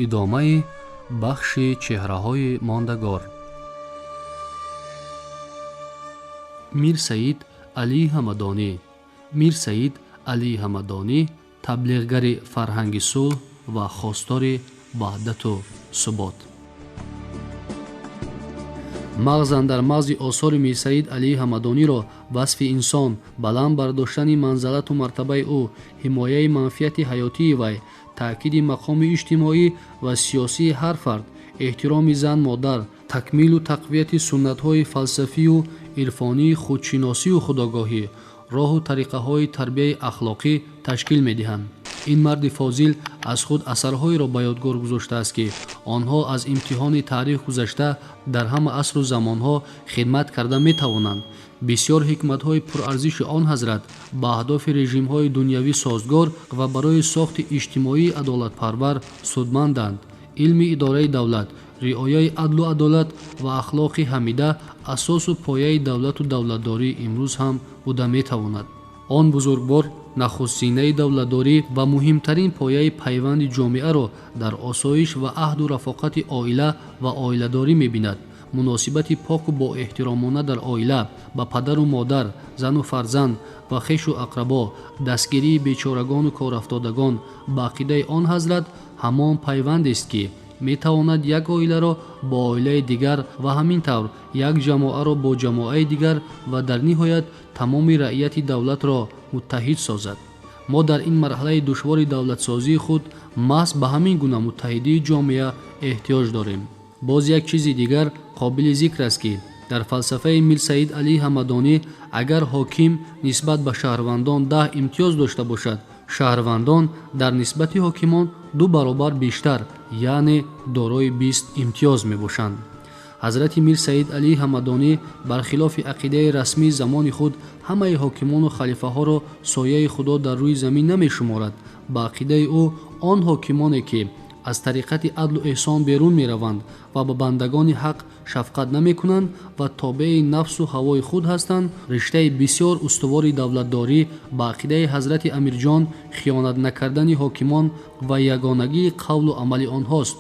идомаи бахши чеҳраҳои мондагор. Мир Саид Алӣ Ҳамадонӣ. Мир Саид Алӣ Ҳамадонӣ таблиғгари фарҳанги сулҳ ва хостори ваҳдату субот. мағзан дар мағзи осори Мир Саид Алӣ Ҳамадониро васфи инсон, баланд бардоштани манзалату мартабаи ӯ, ҳимояи манфиати ҳаётии вай, таъкиди мақоми иҷтимоӣ ва сиёсии ҳар фард, эҳтироми зан модар, такмилу тақвияти суннатҳои фалсафию ирфонии худшиносию худогоҳӣ, роҳу тариқаҳои тарбияи ахлоқӣ ташкил медиҳанд. ин марди фозил аз худ асарҳоеро ба ёдгор гузоштааст, ки онҳо аз имтиҳони таърих гузашта дар ҳама асру замонҳо хидмат карда метавонанд. бисёр ҳикматҳои пурарзиши он ҳазрат ба аҳдофи режимҳои дунявӣ созгор ва барои сохти иҷтимоии адолатпарвар судманданд. илми идораи давлат, риояи адлу адолат ва ахлоқи ҳамида асосу пояи давлату давлатдорӣ имрӯз ҳам буда метавонад. он бузургвор нахустзинаи давлатдорӣ ва муҳимтарин пояи пайванди ҷомеаро дар осоиш ва аҳду рафоқати оила ва оиладорӣ мебинад. муносибати поку боэҳтиромона дар оила ба падару модар, зану фарзанд ва хешу ақрабо, дастгирии бечорагону корафтодагон ба ақидаи он ҳазрат ҳамон пайвандест, ки метавонад як оиларо бо оилаи дигар ва ҳамин тавр як ҷамоаро бо ҷамоаи дигар ва дар ниҳоят тамоми раъияти давлатро муттаҳид созад. мо дар ин марҳалаи душвори давлатсозии худ маҳз ба ҳамин гуна муттаҳидии ҷомеа эҳтиёҷ дорем. боз як чизи дигар қобили зикр аст, ки дар фалсафаи Мир Саид Алӣ Ҳамадонӣ агар ҳоким нисбат ба шаҳрвандон 10 имтиёз дошта бошад, шаҳрвандон дар нисбати ҳокимон 2 баробар бештар, яъне дорои 20 имтиёз мебошанд. ҳазрати Мир Саид Алӣ Ҳамадонӣ бархилофи ақидаи расмии замони худ ҳамаи ҳокимону халифаҳоро сояи худо дар рӯи замин намешуморад. ба ақидаи ӯ он ҳокимоне, ки аз тариқати адлу эҳсон берун мераванд ва ба бандагони ҳақ шафқат намекунанд ва тобеи нафсу ҳавои худ ҳастанд, риштаи бисёр устувори давлатдорӣ ба ақидаи ҳазрати Амирҷон хиёнат накардани ҳокимон ва ягонагии қавлу амали онҳост.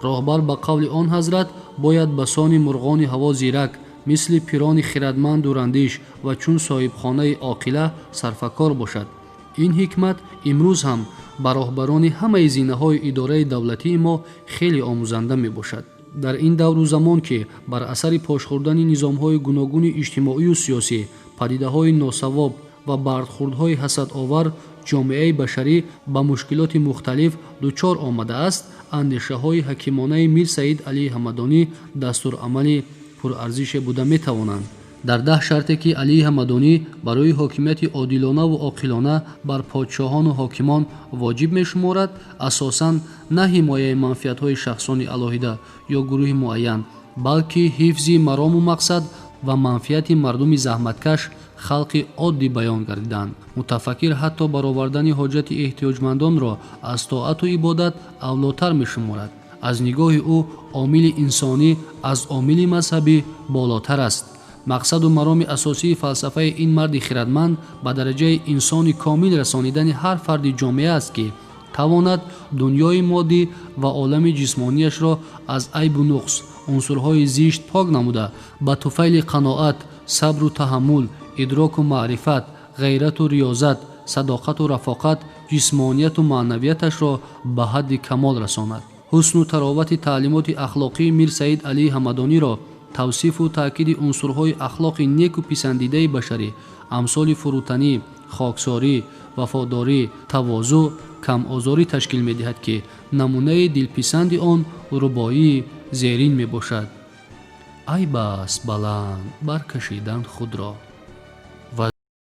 роҳбар ба қавли он ҳазрат бояд ба сони мурғони ҳаво зирак, мисли пирони хирадманду рандиш ва чун соҳибхонаи оқила сарфакор бошад. ин ҳикмат имрӯз ҳам ба роҳбарони ҳамаи зинаҳои идораи давлатии мо хеле омӯзанда мебошад. дар ин давру замон, ки бар асари пошхӯрдани низомҳои гуногуни иҷтимоию сиёсӣ, падидаҳои носавоб ва бардхӯрдҳои ҳасадовар ҷомеаи башарӣ ба мушкилоти мухталиф дучор омадааст, андешаҳои ҳакимонаи Мир Саид Алӣ Ҳамадонӣ дастурамали пурарзише буда метавонанд. дар 10 шарте, ки Алӣ Ҳамадонӣ барои ҳокимияти одилонаву оқилона бар подшоҳону ҳокимон воҷиб мешуморад, асосан на ҳимояи манфиатҳои шахсони алоҳида ё гурӯҳи муайян, балки ҳифзи марому мақсад ва манфиати мардуми заҳматкаш, халқи оддӣ баён гардиданд. мутафаккир ҳатто баровардани ҳоҷати эҳтиёҷмандонро аз тоату ибодат авлотар мешуморад. аз нигоҳи ӯ омили инсонӣ аз омили мазҳабӣ болотар аст. мақсаду мароми асосии фалсафаи ин марди хирадманд ба дараҷаи инсони комил расонидани ҳар фарди ҷомеа аст, ки тавонад дуньёи моддӣ ва олами ҷисмонияшро аз айбу нуқс, унсурҳои зишт пок намуда, ба туфайли қаноат, сабру таҳаммул, идроку маърифат, ғайрату риёзат, садоқату рафоқат, ҷисмонияту маънавияташро ба ҳадди камол расонад. ҳусну таровати таълимоти ахлоқии Мир Саид Алӣ Ҳамадониро тавсифу таъкиди унсурҳои ахлоқи неку писандидаи башарӣ, амсоли фурӯтанӣ, хоксорӣ, вафодорӣ, тавозу, камозорӣ ташкил медиҳад, ки намунаи дилписанди он рубоии зерин мебошад. ай бас баланд баркашидан худро.